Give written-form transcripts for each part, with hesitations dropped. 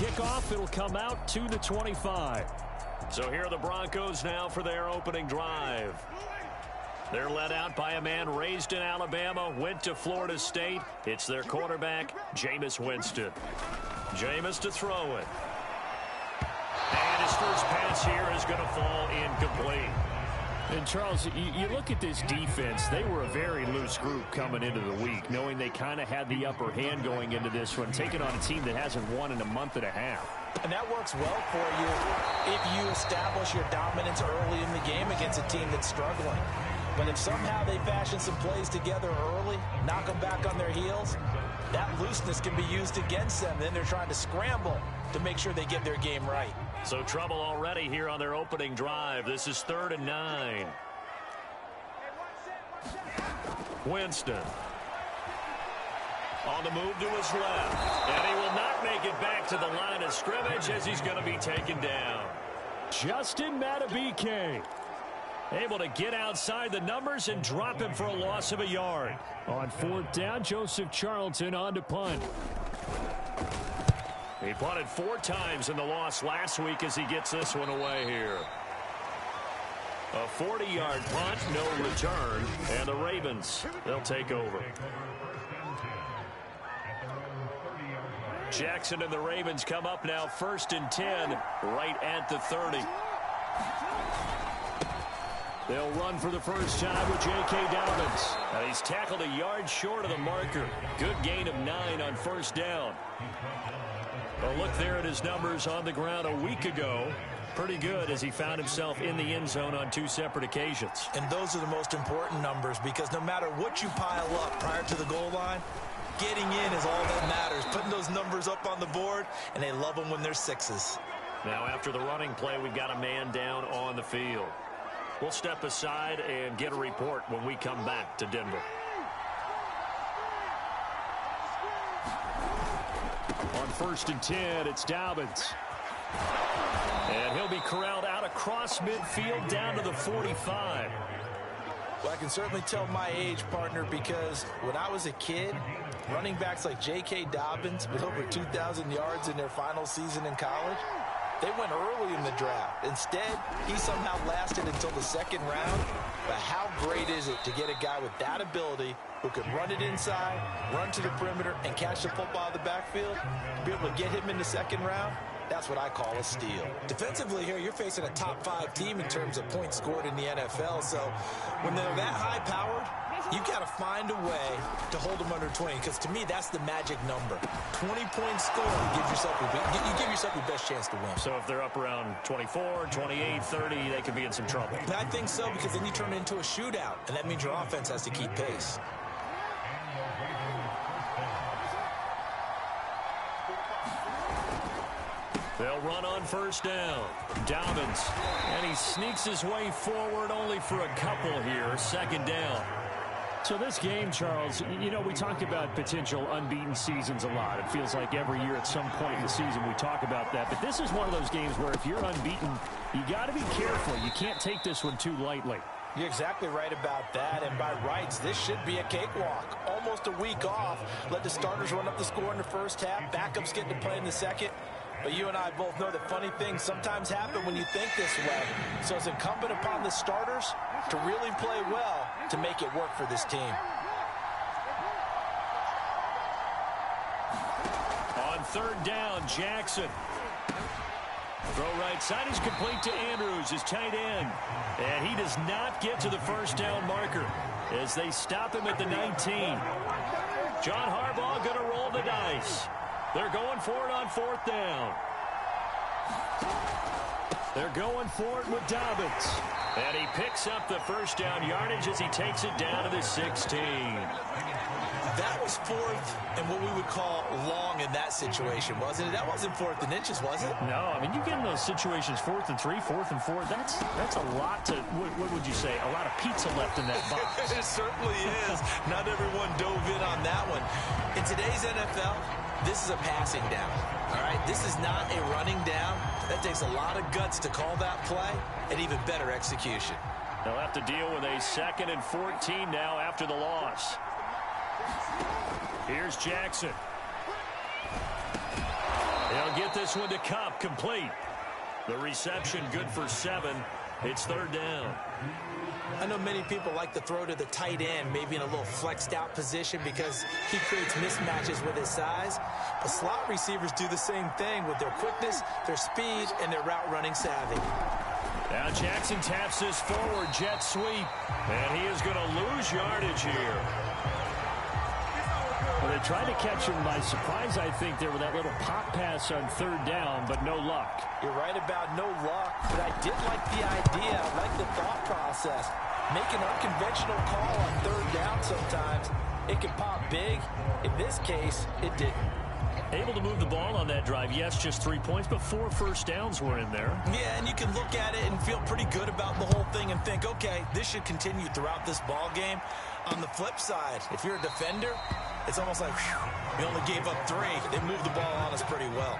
kickoff. It'll come out to the 25. So here are the Broncos now for their opening drive. They're led out by a man raised in Alabama, went to Florida State. It's their quarterback, Jameis Winston. Jameis to throw it. And his first pass here is going to fall incomplete. And, Charles, you look at this defense, they were a very loose group coming into the week, knowing they kind of had the upper hand going into this one, taking on a team that hasn't won in a month and a half. And that works well for you if you establish your dominance early in the game against a team that's struggling. But if somehow they fashion some plays together early, knock them back on their heels, that looseness can be used against them. Then they're trying to scramble to make sure they get their game right. So trouble already here on their opening drive. This is 3rd and 9. Winston. On the move to his left. And he will not make it back to the line of scrimmage as he's going to be taken down. Justin Madubuike able to get outside the numbers and drop him for a loss of a yard. On 4th down, Joseph Charlton on to punt. He punted 4 times in the loss last week as he gets this one away here. A 40-yard punt, no return, and the Ravens, they'll take over. Jackson and the Ravens come up now 1st and 10, right at the 30. They'll run for the first time with J.K. Dobbins. And he's tackled a yard short of the marker. Good gain of 9 on 1st down. A look there at his numbers on the ground a week ago. Pretty good as he found himself in the end zone on 2 separate occasions. And those are the most important numbers because no matter what you pile up prior to the goal line, getting in is all that matters. Putting those numbers up on the board, and they love them when they're 6s. Now after the running play, we've got a man down on the field. We'll step aside and get a report when we come back to Denver. On 1st and 10, it's Dobbins. And he'll be corralled out across midfield down to the 45. Well, I can certainly tell my age, partner, because when I was a kid, running backs like J.K. Dobbins with over 2,000 yards in their final season in college, they went early in the draft. Instead, he somehow lasted until the 2nd round. But how great is it to get a guy with that ability who can run it inside, run to the perimeter, and catch the football out of the backfield? To be able to get him in the 2nd round, that's what I call a steal. Defensively here, you're facing a top 5 team in terms of points scored in the NFL. So when they're that high-powered, you've got to find a way to hold them under 20, because to me, that's the magic number. 20 points scored, you give yourself your best chance to win. So if they're up around 24, 28, 30, they could be in some trouble. I think so, because then you turn it into a shootout, and that means your offense has to keep pace. They'll run on 1st down. Dobbins. And he sneaks his way forward only for a couple here. 2nd down. So this game, Charles, you know, we talk about potential unbeaten seasons a lot. It feels like every year at some point in the season we talk about that. But this is one of those games where if you're unbeaten, you got to be careful. You can't take this one too lightly. You're exactly right about that, and by rights, this should be a cakewalk. Almost a week off. Let the starters run up the score in the first half. Backups get to play in the second. But you and I both know that funny things sometimes happen when you think this way. So it's incumbent upon the starters to really play well to make it work for this team. On 3rd down, Jackson. Throw right side is complete to Andrews, his tight end. And he does not get to the 1st down marker as they stop him at the 19. John Harbaugh going to roll the dice. They're going for it on 4th down. They're going for it with Dobbins. And he picks up the 1st down yardage as he takes it down to the 16. That was 4th and what we would call long in that situation, wasn't it? That wasn't 4th and inches, was it? No, I mean, you get in those situations 4th and 3, 4th and 4. That's a lot to, what would you say, a lot of pizza left in that box. It certainly is. Not everyone dove in on that one. In today's NFL, this is a passing down, all right? This is not a running down. That takes a lot of guts to call that play and even better execution. They'll have to deal with a 2nd and 14 now after the loss. Here's Jackson. They'll get this one to Cup, complete. The reception good for 7. It's third down. I know many people like to throw to the tight end, maybe in a little flexed out position because he creates mismatches with his size. But slot receivers do the same thing with their quickness, their speed, and their route running savvy. Now Jackson taps this forward jet sweep, and he is going to lose yardage here. Well, they tried to catch him by surprise, I think, there with that little pop pass on third down, but no luck. You're right about no luck, but I did like the idea. I like the thought process. Make an unconventional call on third down sometimes. It can pop big. In this case, it didn't. Able to move the ball on that drive. Yes, just 3 points, but 4 first downs were in there. Yeah, and you can look at it and feel pretty good about the whole thing and think, okay, this should continue throughout this ball game. On the flip side, if you're a defender, it's almost like, whew, we only gave up 3. They moved the ball on us pretty well.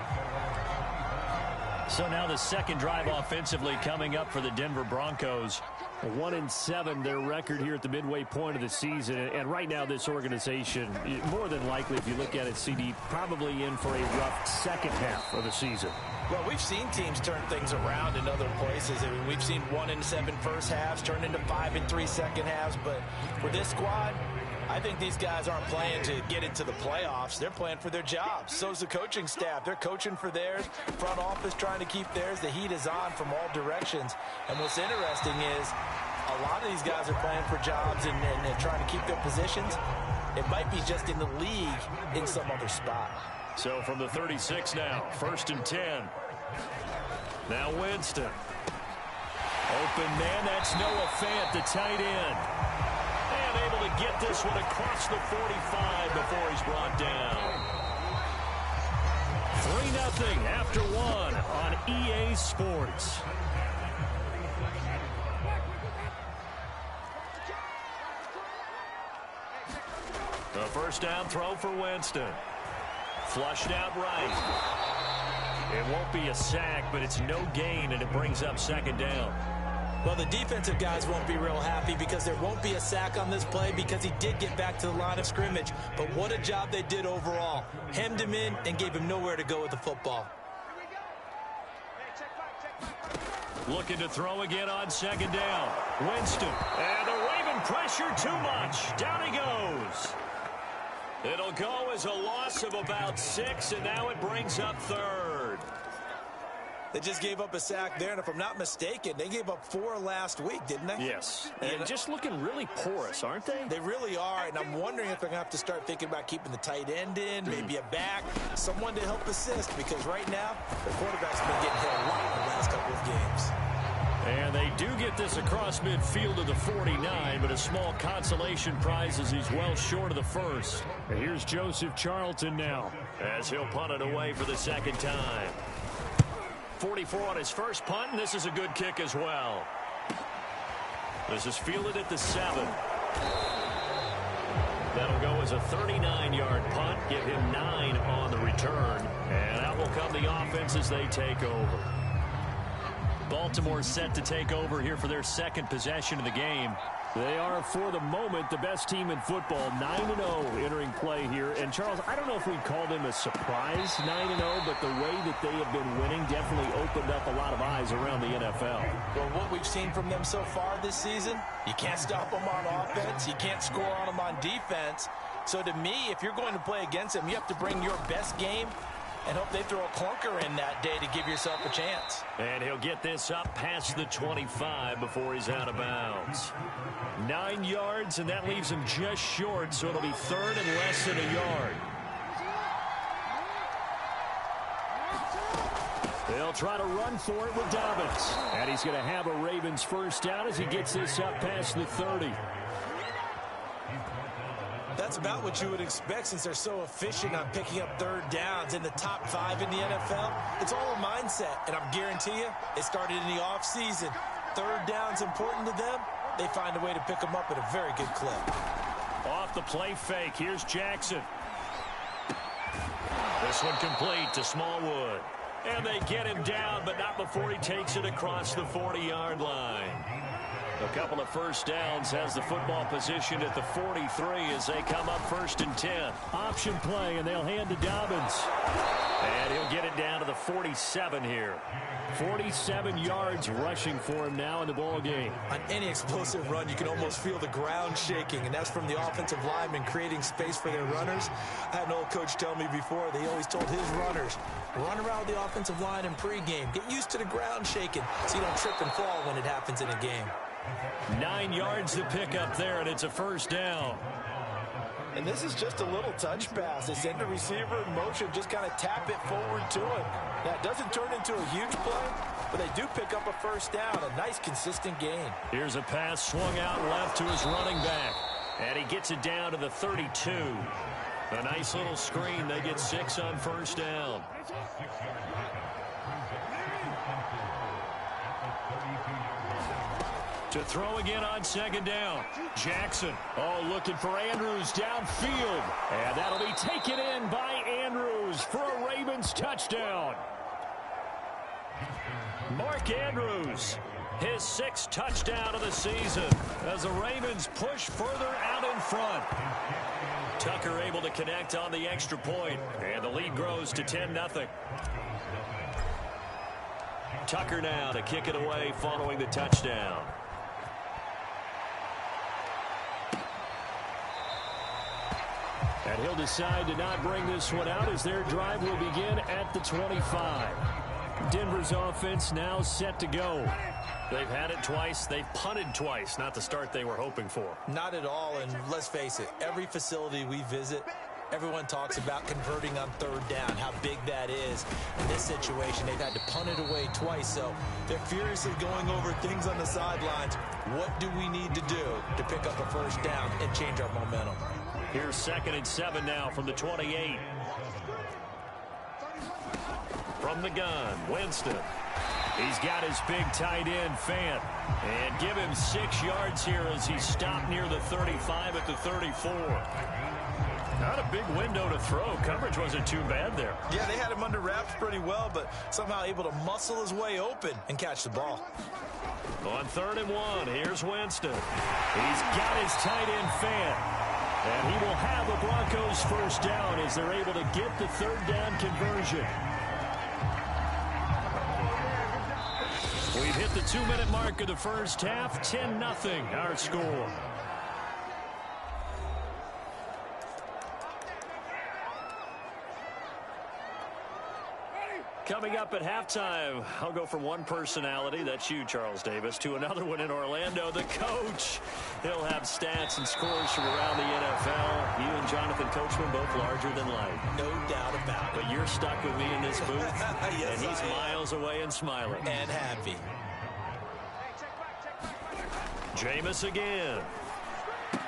So now the second drive offensively coming up for the Denver Broncos. 1-7, their record here at the midway point of the season. And right now, this organization, more than likely, if you look at it, CD, probably in for a rough second half of the season. Well, we've seen teams turn things around in other places. I mean, we've seen 1-7 first halves turn into 5-3 second halves. But for this squad, I think these guys aren't playing to get into the playoffs. They're playing for their jobs. So's the coaching staff. They're coaching for theirs. Front office trying to keep theirs. The heat is on from all directions. And what's interesting is a lot of these guys are playing for jobs and trying to keep their positions. It might be just in the league in some other spot. So from the 36 now, 1st and 10. Now Winston. Open man, that's Noah Fant, the tight end. And able to get this one across the 45 before he's brought down. 3-0 after 1 on EA Sports. The first down throw for Winston. Flushed out right. It won't be a sack, but it's no gain, and it brings up second down. Well, the defensive guys won't be real happy because there won't be a sack on this play because he did get back to the line of scrimmage. But what a job they did overall. Hemmed him in and gave him nowhere to go with the football. Looking to throw again on second down. Winston. And the Raven pressure too much. Down he goes. It'll go as a loss of about 6, and now it brings up third. They just gave up a sack there, and if I'm not mistaken, they gave up 4 last week, didn't they? Yes. And just looking really porous, aren't they? They really are, and I'm wondering if they're going to have to start thinking about keeping the tight end in, maybe a back, someone to help assist, because right now, their quarterback's been getting hit a lot in the last couple of games. And they do get this across midfield to the 49, but a small consolation prize as he's well short of the first. And here's Joseph Charlton now, as he'll punt it away for the second time. 44 on his first punt, and this is a good kick as well. This is fielded at the 7. That'll go as a 39-yard punt, give him 9 on the return, and out will come the offense as they take over. Baltimore set to take over here for their second possession of the game. They are, for the moment, the best team in football, 9-0 entering play here. And, Charles, I don't know if we'd call them a surprise 9-0, but the way that they have been winning definitely opened up a lot of eyes around the NFL. Well, what we've seen from them so far this season, you can't stop them on offense. You can't score on them on defense. So, to me, if you're going to play against them, you have to bring your best game and hope they throw a clunker in that day to give yourself a chance. And he'll get this up past the 25 before he's out of bounds. 9 yards, and that leaves him just short, so it'll be third and less than a yard. They'll try to run for it with Dobbins. And he's going to have a Ravens first down as he gets this up past the 30. That's about what you would expect since they're so efficient on picking up third downs in the top 5 in the NFL. It's all a mindset, and I guarantee you, it started in the offseason. Third down's important to them. They find a way to pick them up at a very good clip. Off the play fake, here's Jackson. This one complete to Smallwood. And they get him down, but not before he takes it across the 40-yard line. A couple of first downs, has the football position at the 43 as they come up 1st and 10. Option play, and they'll hand to Dobbins. And he'll get it down to the 47 here. 47 yards rushing for him now in the ball game. On any explosive run, you can almost feel the ground shaking, and that's from the offensive linemen creating space for their runners. I had an old coach tell me before, they always told his runners, run around the offensive line in pregame. Get used to the ground shaking so you don't trip and fall when it happens in a game. 9 yards to pick up there, and it's a first down. And this is just a little touch pass. They send the receiver in motion, just kind of tap it forward to him. That doesn't turn into a huge play, but they do pick up a first down. A nice, consistent gain. Here's a pass swung out left to his running back. And he gets it down to the 32. A nice little screen. They get 6 on first down. To throw again on 2nd down. Jackson, looking for Andrews downfield. And that'll be taken in by Andrews for a Ravens touchdown. Mark Andrews, his 6th touchdown of the season as the Ravens push further out in front. Tucker able to connect on the extra point, and the lead grows to 10-0. Tucker now to kick it away following the touchdown. And he'll decide to not bring this one out as their drive will begin at the 25. Denver's offense now set to go. They've had it twice. They've punted twice. Not the start they were hoping for. Not at all, and let's face it, every facility we visit, everyone talks about converting on 3rd down, how big that is. In this situation, they've had to punt it away twice, so they're furiously going over things on the sidelines. What do we need to do to pick up a first down and change our momentum? Here's 2nd and 7 now from the 28. From the gun, Winston. He's got his big tight end, Fant. And give him 6 yards here as he stopped near the 35 at the 34. Not a big window to throw. Coverage wasn't too bad there. Yeah, they had him under wraps pretty well, but somehow able to muscle his way open and catch the ball. On 3rd and 1, here's Winston. He's got his tight end, Fant. And he will have the Broncos first down as they're able to get the 3rd down conversion. We've hit the 2-minute mark of the first half. 10-0 our score. Coming up at halftime, I'll go from one personality, that's you, Charles Davis, to another one in Orlando, the coach. He'll have stats and scores from around the NFL. You and Jonathan Coachman both larger than life. No doubt about it. But you're stuck with me in this booth, yes, and he's miles away and smiling. And happy. Jameis again. And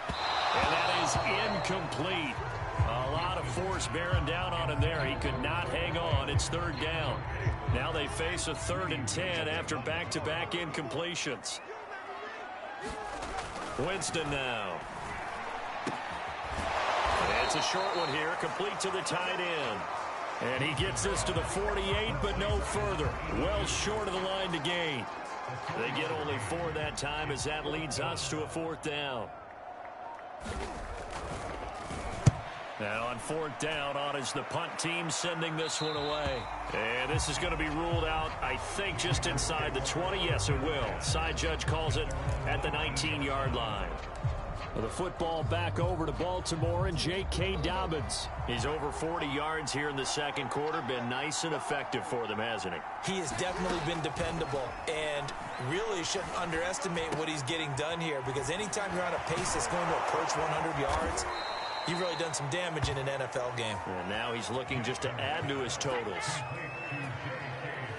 that is incomplete. A lot of force bearing down on him there. He could not hang on. It's 3rd down. Now they face a 3rd and 10 after back-to-back incompletions. Winston now. And it's a short one here, complete to the tight end. And he gets this to the 48, but no further. Well short of the line to gain. They get only 4 that time as that leads us to a 4th down. Now on 4th down, on is the punt team sending this one away. And this is going to be ruled out, I think, just inside the 20. Yes, it will. Side judge calls it at the 19-yard line. The football back over to Baltimore and J.K. Dobbins. He's over 40 yards here in the 2nd quarter. Been nice and effective for them, hasn't he? He has definitely been dependable, and really shouldn't underestimate what he's getting done here, because anytime you're on a pace that's going to approach 100 yards, you've really done some damage in an NFL game. And now he's looking just to add to his totals.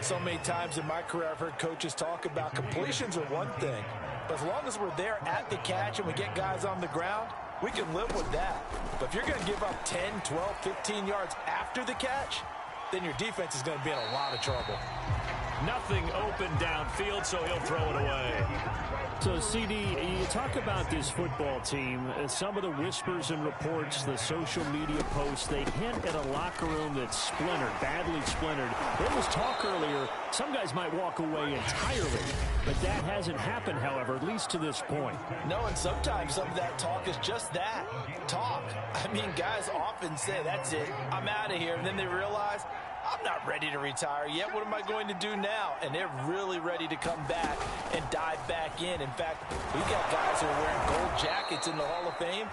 So many times in my career I've heard coaches talk about completions are one thing, but as long as we're there at the catch and we get guys on the ground, we can live with that. But if you're going to give up 10, 12, 15 yards after the catch, then your defense is going to be in a lot of trouble. Nothing open downfield, so he'll throw it away. So, CD, you talk about this football team, some of the whispers and reports, the social media posts, they hint at a locker room that's splintered, badly splintered. There was talk earlier, some guys might walk away entirely, but that hasn't happened, however, at least to this point. No, and sometimes some of that talk is just that, talk. I mean, guys often say, that's it, I'm out of here, and then they realize, I'm not ready to retire yet. What am I going to do now? And they're really ready to come back and dive back in. In fact, we've got guys who are wearing gold jackets in the Hall of Fame.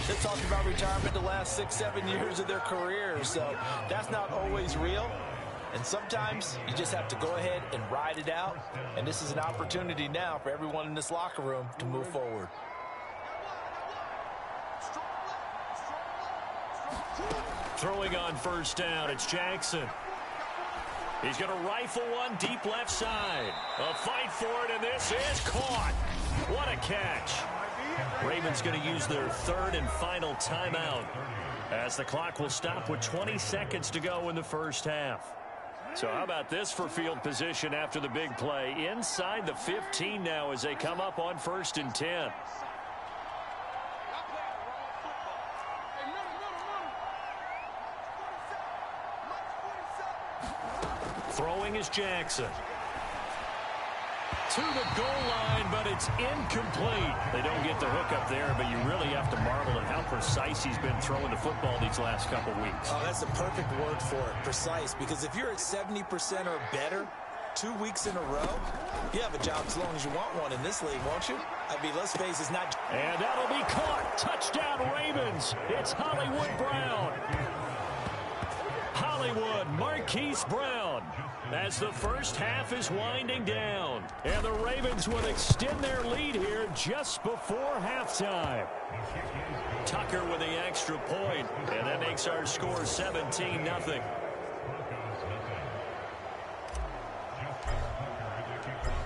They're talking about retirement the last 6-7 years of their careers. So that's not always real. And sometimes you just have to go ahead and ride it out. And this is an opportunity now for everyone in this locker room to move forward. Throwing on first down, it's Jackson. He's going to rifle one deep left side. A fight for it, and this is caught. What a catch. Ravens going to use their third and final timeout as the clock will stop with 20 seconds to go in the first half. So how about this for field position after the big play? Inside the 15 now as they come up on 1st and 10. Throwing is Jackson. To the goal line, but it's incomplete. They don't get the hook up there, but you really have to marvel at how precise he's been throwing the football these last couple weeks. Oh, that's a perfect word for it, precise, because if you're at 70% or better 2 weeks in a row, you have a job as long as you want one in this league, won't you? I mean, let's face it, it's not... And that'll be caught. Touchdown, Ravens. It's Hollywood Brown. Hollywood, Marquise Brown, as the first half is winding down. And the Ravens will extend their lead here just before halftime. Tucker with the extra point, and that makes our score 17-0.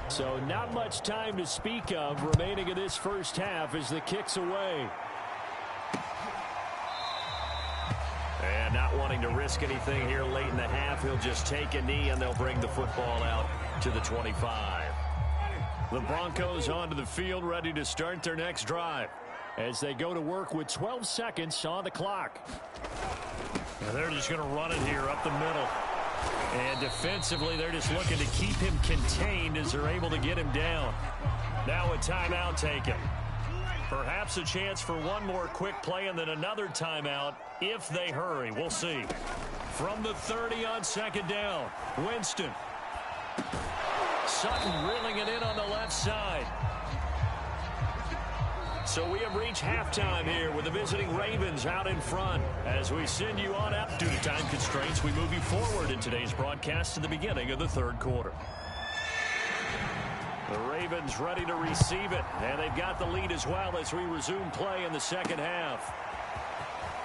So not much time to speak of remaining in this first half as the kick's away. And not wanting to risk anything here late in the half, he'll just take a knee and they'll bring the football out to the 25. The Broncos onto the field ready to start their next drive as they go to work with 12 seconds on the clock. And they're just going to run it here up the middle. And defensively, they're just looking to keep him contained as they're able to get him down. Now a timeout taken. Perhaps a chance for one more quick play and then another timeout if they hurry. We'll see. From the 30 on second down, Winston. Sutton reeling it in on the left side. So we have reached halftime here with the visiting Ravens out in front. As we send you on up due to time constraints, we move you forward in today's broadcast to the beginning of the third quarter. The Ravens ready to receive it, and they've got the lead as well as we resume play in the second half.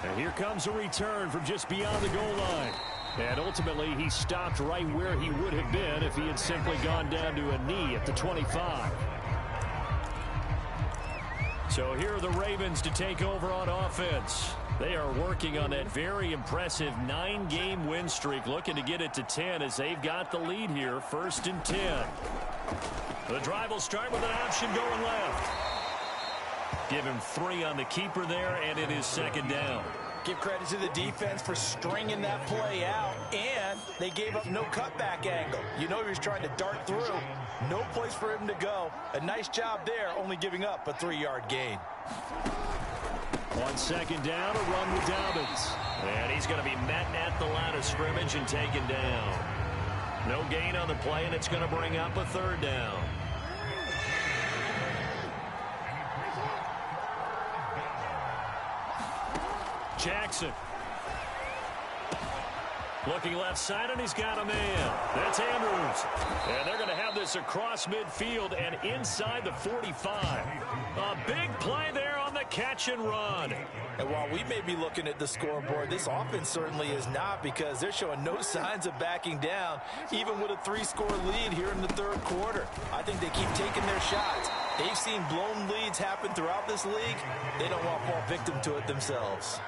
And here comes a return from just beyond the goal line. And ultimately, he stopped right where he would have been if he had simply gone down to a knee at the 25. So here are the Ravens to take over on offense. They are working on that very impressive 9-game win streak, looking to get it to 10 as they've got the lead here, 1st and 10. The drive will start with an option going left. Give him 3 on the keeper there, and it is second down. Give credit to the defense for stringing that play out, and they gave up no cutback angle. You know he was trying to dart through. No place for him to go. A nice job there, only giving up a 3-yard gain. On second down, a run with Dobbins. And he's going to be met at the line of scrimmage and taken down. No gain on the play, and it's going to bring up a third down. Jackson. Looking left side, and he's got a man. That's Andrews. And they're going to have this across midfield and inside the 45. A big play there on the catch and run. And while we may be looking at the scoreboard, this offense certainly is not, because they're showing no signs of backing down, even with a 3-score lead here in the third quarter. I think they keep taking their shots. They've seen blown leads happen throughout this league. They don't want to fall victim to it themselves.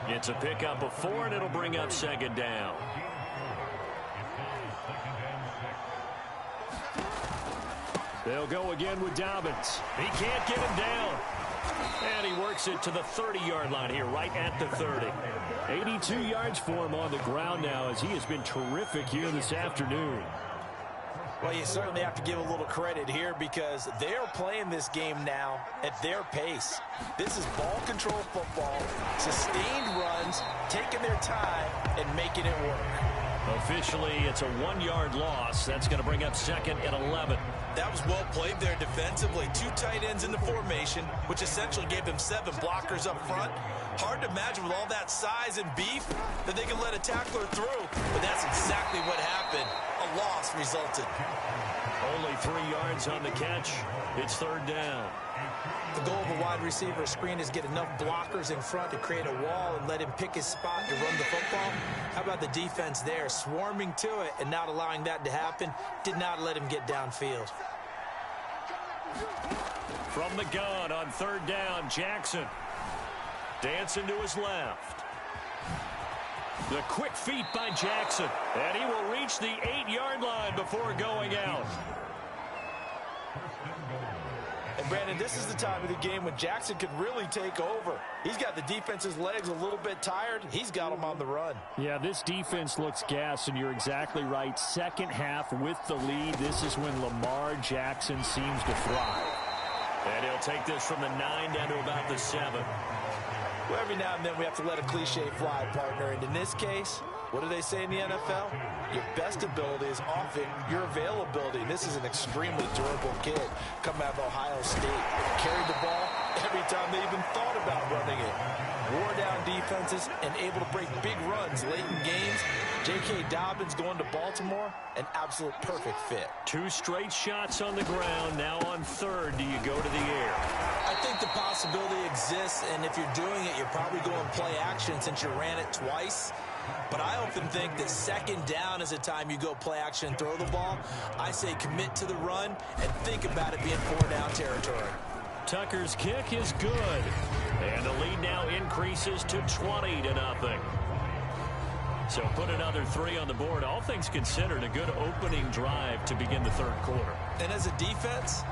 It's a pickup of 4, and it'll bring up second down. They'll go again with Dobbins. He can't get him down. And he works it to the 30-yard line here, right at the 30. 82 yards for him on the ground now, as he has been terrific here this afternoon. Well, you certainly have to give a little credit here because they are playing this game now at their pace. This is ball control football, sustained runs, taking their time, and making it work. Officially, it's a 1-yard loss. That's going to bring up 2nd and 11. That was well played there defensively. 2 tight ends in the formation, which essentially gave them 7 blockers up front. Hard to imagine with all that size and beef that they can let a tackler through, but that's exactly what happened. A loss resulted. Only 3 yards on the catch. It's 3rd down. The goal of a wide receiver screen is get enough blockers in front to create a wall and let him pick his spot to run the football. How about the defense there, swarming to it and not allowing that to happen? Did not let him get downfield. From the gun on 3rd down, Jackson. Dancing to his left. The quick feet by Jackson. And he will reach the 8-yard line before going out. And Brandon, this is the time of the game when Jackson could really take over. He's got the defense's legs a little bit tired. He's got them on the run. Yeah, this defense looks gassed, and you're exactly right. Second half with the lead. This is when Lamar Jackson seems to thrive. And he'll take this from the 9 down to about the 7. Well, every now and then we have to let a cliche fly, partner. And in this case, what do they say in the NFL? Your best ability is often your availability. And this is an extremely durable kid coming out of Ohio State. Carried the ball every time they even thought about running it. Wore down defenses and able to break big runs late in games. J.K. Dobbins going to Baltimore, an absolute perfect fit. 2 straight shots on the ground. Now on 3rd, do you go to the air? I think the possibility exists, and if you're doing it, you're probably going play action since you ran it twice. But I often think that 2nd down is a time you go play action and throw the ball. I say commit to the run and think about it being 4-down territory. Tucker's kick is good. And the lead now increases to 20-0. So put another 3 on the board. All things considered, a good opening drive to begin the 3rd quarter. And as a defense,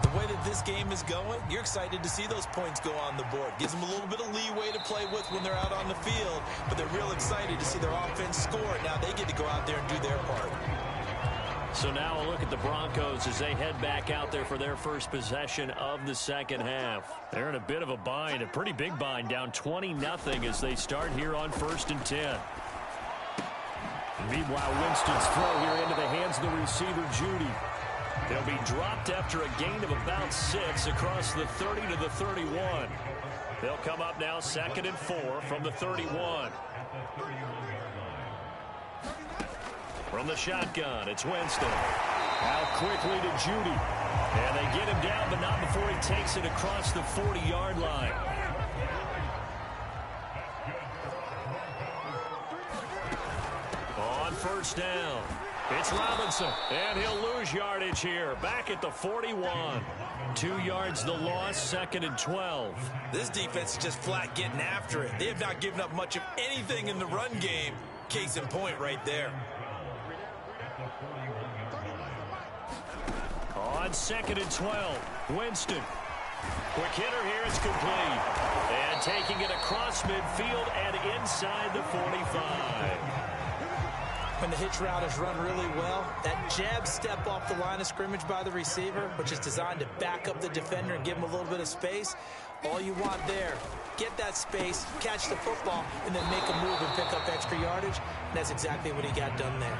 the way that this game is going, you're excited to see those points go on the board. Gives them a little bit of leeway to play with when they're out on the field, but they're real excited to see their offense score. Now they get to go out there and do their part. So now a look at the Broncos as they head back out there for their first possession of the 2nd half. They're in a bit of a bind, a pretty big bind, down 20-0 as they start here on 1st and 10. Meanwhile, Winston's throw here into the hands of the receiver, Judy. He'll be dropped after a gain of about 6 across the 30 to the 31. They'll come up now 2nd and 4 from the 31. From the shotgun, it's Winston. Out quickly to Judy. And they get him down, but not before he takes it across the 40-yard line. On 1st down, it's Robinson, and he'll lose yardage here, back at the 41. 2 yards the loss, 2nd and 12. This defense is just flat getting after it. They have not given up much of anything in the run game. Case in point right there. On 2nd and 12, Winston. Quick hitter here, it's complete. And taking it across midfield and inside the 45. When the hitch route is run really well, that jab step off the line of scrimmage by the receiver, which is designed to back up the defender and give him a little bit of space, all you want there, get that space, catch the football, and then make a move and pick up extra yardage. And that's exactly what he got done there.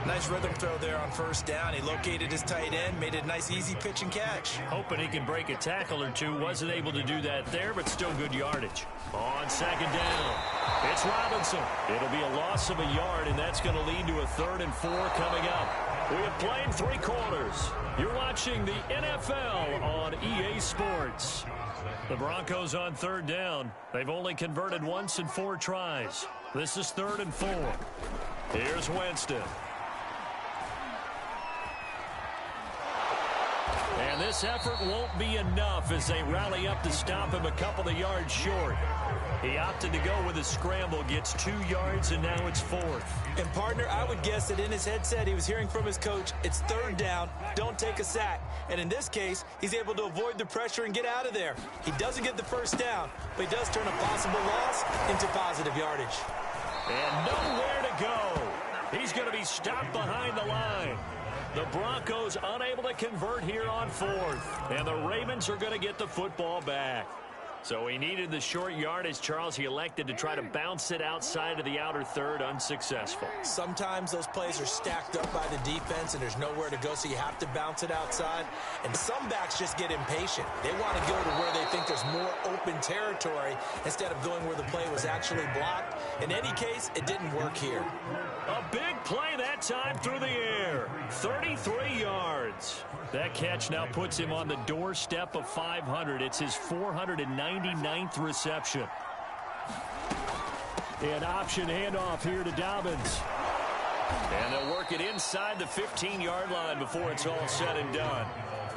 Nice rhythm throw there on 1st down. He located his tight end, made it a nice easy pitch and catch. Hoping he can break a tackle or two. Wasn't able to do that there, but still good yardage. On 2nd down, it's Robinson. It'll be a loss of a yard, and that's going to lead to a 3rd and 4 coming up. We have played 3 quarters. You're watching the NFL on EA Sports. The Broncos on 3rd down. They've only converted once in 4 tries. This is 3rd and 4. Here's Winston. And this effort won't be enough as they rally up to stop him a couple of yards short. He opted to go with a scramble, gets 2 yards, and now it's 4th. And, partner, I would guess that in his headset he was hearing from his coach, it's 3rd down, don't take a sack. And in this case, he's able to avoid the pressure and get out of there. He doesn't get the 1st down, but he does turn a possible loss into positive yardage. And nowhere to go. He's going to be stopped behind the line. The Broncos unable to convert here on 4th. And the Ravens are going to get the football back. So he needed the short yardage, Charles. He elected to try to bounce it outside of the outer third, unsuccessful. Sometimes those plays are stacked up by the defense and there's nowhere to go, so you have to bounce it outside. And some backs just get impatient. They want to go to where they think there's more open territory instead of going where the play was actually blocked. In any case, it didn't work here. A big play that time through the air. 33 yards. That catch now puts him on the doorstep of 500. It's his 499th reception. An option handoff here to Dobbins. And they'll work it inside the 15-yard line before it's all said and done.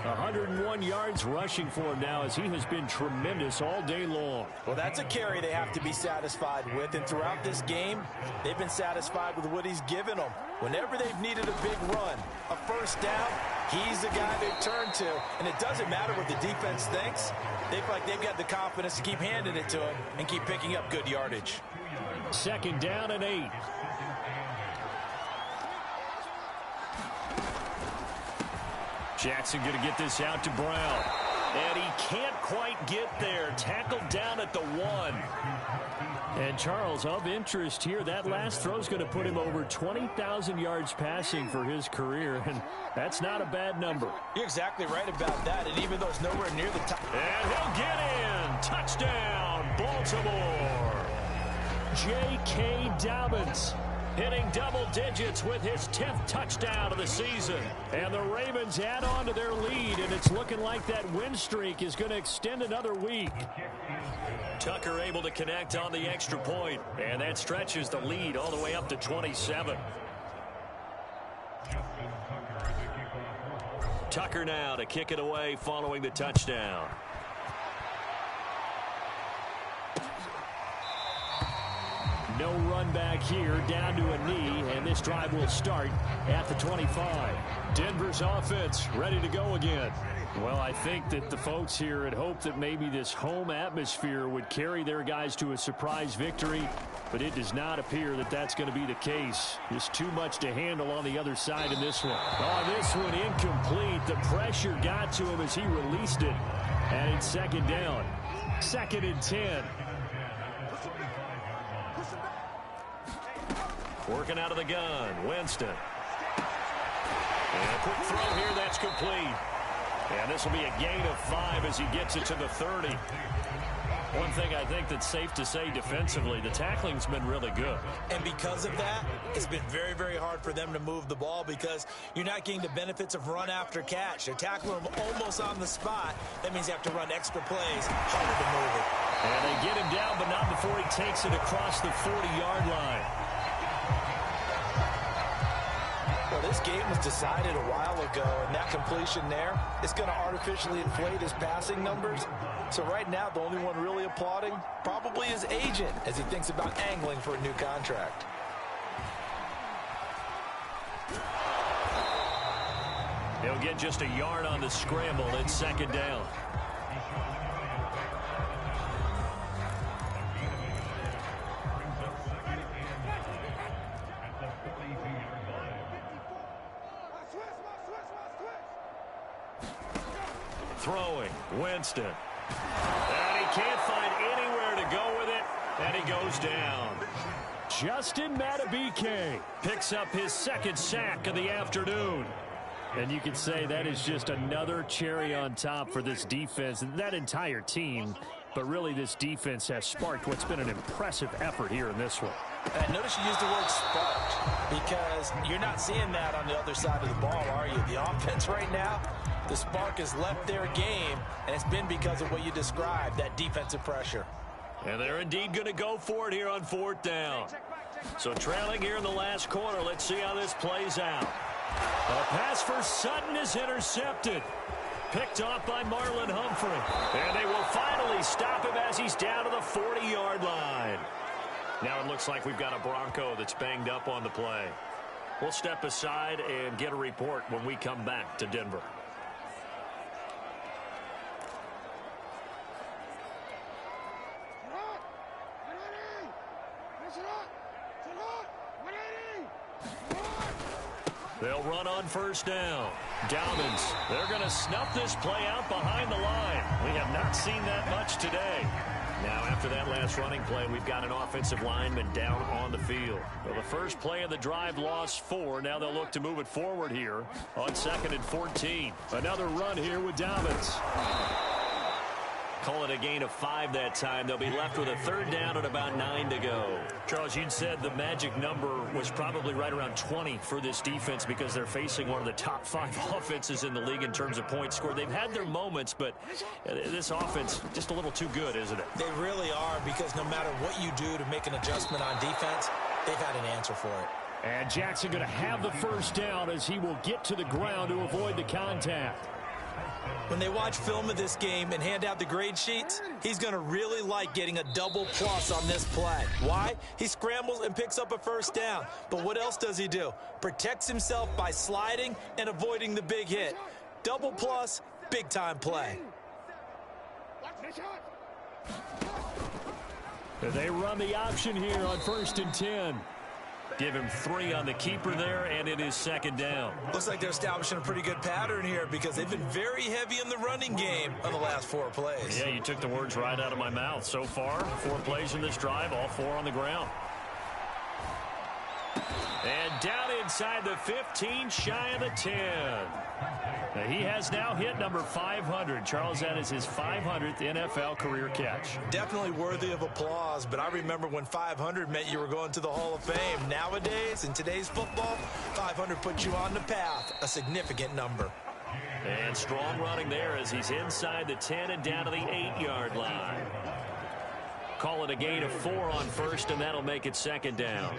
101 yards rushing for him now as he has been tremendous all day long. Well, that's a carry they have to be satisfied with. And throughout this game, they've been satisfied with what he's given them. Whenever they've needed a big run, a 1st down, he's the guy they turn to. And it doesn't matter what the defense thinks. They feel like they've got the confidence to keep handing it to him and keep picking up good yardage. 2nd down and 8. Jackson going to get this out to Brown. And he can't quite get there. Tackled down at the 1. And Charles, of interest here, that last throw is going to put him over 20,000 yards passing for his career, and that's not a bad number. You're exactly right about that, and even though it's nowhere near the top. And he'll get in. Touchdown, Baltimore. J.K. Dobbins hitting double digits with his 10th touchdown of the season. And the Ravens add on to their lead, and it's looking like that win streak is going to extend another week. Tucker able to connect on the extra point, and that stretches the lead all the way up to 27. Tucker now to kick it away following the touchdown. No run back here, down to a knee, and this drive will start at the 25. Denver's offense ready to go again. Well, I think that the folks here had hoped that maybe this home atmosphere would carry their guys to a surprise victory, but it does not appear that that's going to be the case. Just too much to handle on the other side in this one. Oh, this one incomplete. The pressure got to him as he released it. And it's 2nd down. 2nd and 10. Working out of the gun, Winston. And a quick throw here, that's complete. And this will be a gain of 5 as he gets it to the 30. One thing I think that's safe to say defensively, the tackling's been really good. And because of that, it's been very, very hard for them to move the ball because you're not getting the benefits of run after catch. They're tackling him almost on the spot. That means you have to run extra plays, harder to move it. And they get him down, but not before he takes it across the 40-yard line. Well, this game was decided a while ago, and that completion there is going to artificially inflate his passing numbers. So right now, the only one really applauding probably his agent as he thinks about angling for a new contract. He'll get just a yard on the scramble. It's 2nd down. Throwing, Winston. And he can't find anywhere to go with it, and he goes down. Justin Madubuike Picks up his 2nd sack of the afternoon. And you can say that is just another cherry on top for this defense and that entire team. But really, this defense has sparked what's been an impressive effort here in this one. And notice you used the word sparked because you're not seeing that on the other side of the ball, are you? The offense right now, the spark has left their game, and it's been because of what you described, that defensive pressure. And they're indeed going to go for it here on 4th down. So trailing here in the last quarter, let's see how this plays out. A pass for Sutton is intercepted. picked off by Marlon Humphrey. And they will finally stop him as he's down to the 40-yard line. Now it looks like we've got a Bronco that's banged up on the play. We'll step aside and get a report when we come back to Denver. They'll run on first down. Dobbins, they're going to snuff this play out behind the line. We have not seen that much today. Now, after that last running play, we've got an offensive lineman down on the field. Well, the first play of the drive lost 4. Now they'll look to move it forward here on 2nd and 14. Another run here with Dobbins. Call it a gain of 5 that time. They'll be left with a 3rd down and about 9 to go. Charles, you'd said the magic number was probably right around 20 for this defense because they're facing one of the top 5 offenses in the league in terms of points scored. They've had their moments, but this offense just a little too good, isn't it? They really are, because no matter what you do to make an adjustment on defense, they've had an answer for it. And Jackson going to have the first down as he will get to the ground to avoid the contact. When they watch film of this game and hand out the grade sheets, he's going to really like getting a double plus on this play. Why? He scrambles and picks up a first down. But what else does he do? Protects himself by sliding and avoiding the big hit. Double plus, big-time play. They run the option here on 1st and 10. Give him 3 on the keeper there, and it is 2nd down. Looks like they're establishing a pretty good pattern here because they've been very heavy in the running game on the last 4 plays. Yeah, you took the words right out of my mouth. So far, 4 plays in this drive, all 4 on the ground. And down inside the 15, shy of the 10. Now, he has now hit number 500. Charles, that is his 500th NFL career catch. Definitely worthy of applause, but I remember when 500 meant you were going to the Hall of Fame. Nowadays, in today's football, 500 puts you on the path, a significant number. And strong running there as he's inside the 10 and down to the 8-yard line. Call it a gain of 4 on 1st, and that'll make it 2nd down.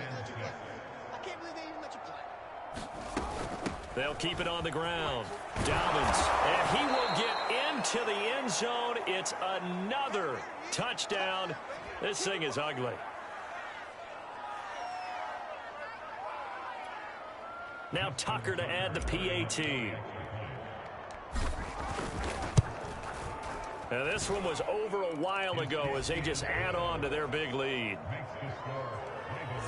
They'll keep it on the ground. Dobbins, and he will get into the end zone. It's another touchdown. This thing is ugly. Now Tucker to add the PAT. Now this one was over a while ago as they just add on to their big lead.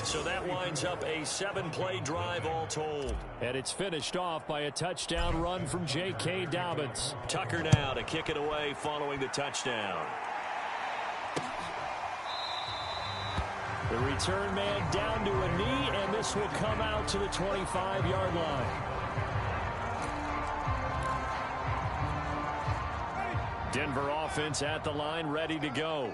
So that winds up a 7-play drive all told. And it's finished off by a touchdown run from J.K. Dobbins. Tucker now to kick it away following the touchdown. The return man down to a knee, and this will come out to the 25-yard line. Denver offense at the line, ready to go.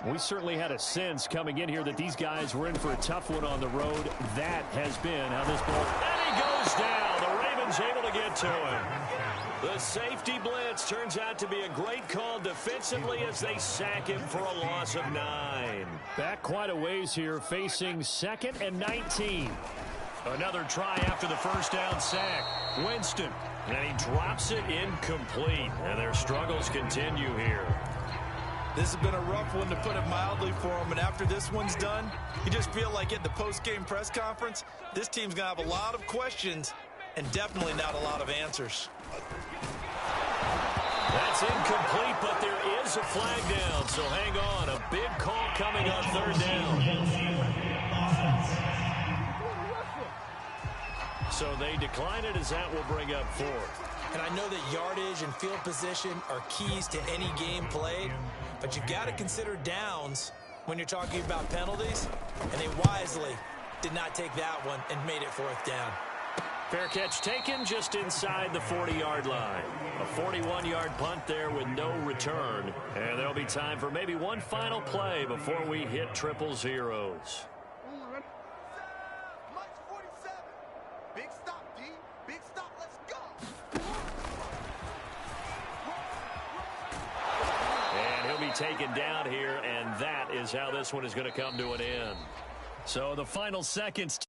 We certainly had a sense coming in here that these guys were in for a tough one on the road. That has been how this ball... And he goes down. The Ravens able to get to him. The safety blitz turns out to be a great call defensively as they sack him for a loss of 9. Back quite a ways here, facing 2nd and 19. Another try after the first down sack. Winston. And he drops it incomplete. And their struggles continue here. This has been a rough one, to put it mildly, for him. And after this one's done, you just feel like at the post-game press conference, this team's going to have a lot of questions and definitely not a lot of answers. That's incomplete, but there is a flag down. So hang on. A big call coming on 3rd down. So they decline it as that will bring up 4th. And I know that yardage and field position are keys to any game played, but you've got to consider downs when you're talking about penalties, and they wisely did not take that one and made it 4th down. Fair catch taken just inside the 40-yard line. A 41-yard punt there with no return. And there'll be time for maybe one final play before we hit triple zeros. Taken down here, and that is how this one is going to come to an end. So the final seconds.